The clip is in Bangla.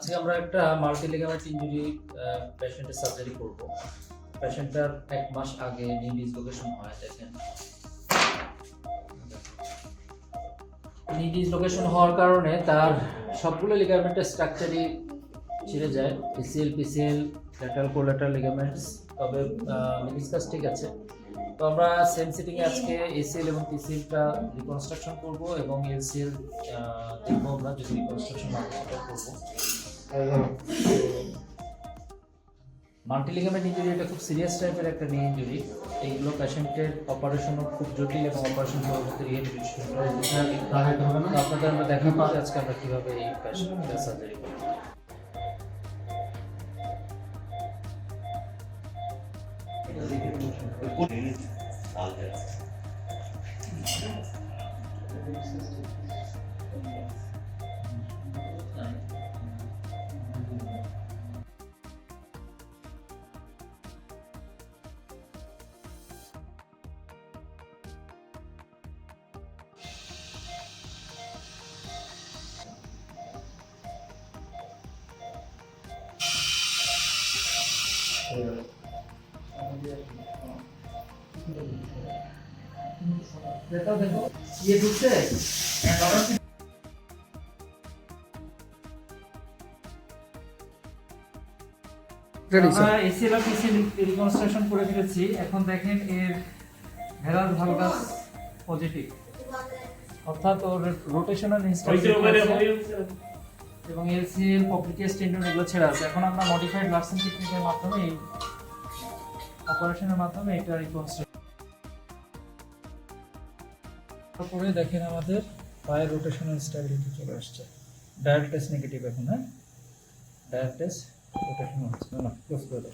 আজকে আমরা একটা মাল্টি লিগামেন্ট ইনজুরি পেশেন্টের সার্জারি করব। পেশেন্টটার 1 মাস আগে নি ডিসলোকেশন হয়। দেখেন নি ডিসলোকেশন হওয়ার কারণে তার সবগুলো লিগামেন্টের স্ট্রাকচারই ছিঁড়ে যায়, ACL PCL lateral collateral ligaments, তবে মেনিসকাস ঠিক আছে। তো আমরা সেম সিটিং এ আজকে এসিএল এবং পিসিএলটা রিকনস্ট্রাকশন করব এবং এলসিএল দেখবো আমরা, যদি রিকনস্ট্রাকশন না হয় সেটা করবো। মাল্টি লিগামেন্ট ইনজুরি এটা খুব সিরিয়াস টাইপের একটা নি ইনজুরি। এইগুলো পেশেন্টের অপারেশনও খুব জটিল এবং অপারেশন পরবর্তী রিহ্যাবিলিটেশন আপনাদের আমরা দেখাবো আজকে আমরা কিভাবে এই পেশেন্টের সার্জারি করব। देखो देखो ये ढुकते हैं আমরা এসিএল আর পিসিএল রিকনস্ট্রাকশন করে ফেলেছি। এখন দেখেন এর ভেরাস ভালগাস পজিটিভ, অর্থাৎ ওর রোটেশনাল ইনস্টাবিলিটি এবং এলসিএল পপ্লিকাস টেন্ডন এগুলো ছেড়া আছে। এখন আমরা মডিফাইড লার্সেন টেকনিকের মাধ্যমে এই অপারেশনের মাধ্যমে এটা রিকনস্ট্রাকশন করে দেখেন আমাদের পায়ের রোটেশনাল স্টেবিলিটি চলে আসছে। ডায়াল টেস্ট নেগেটিভ এখন, হ্যাঁ ডায়াল টেস্ট রোটেশনাল হচ্ছে না, ক্লোজ করে দাও।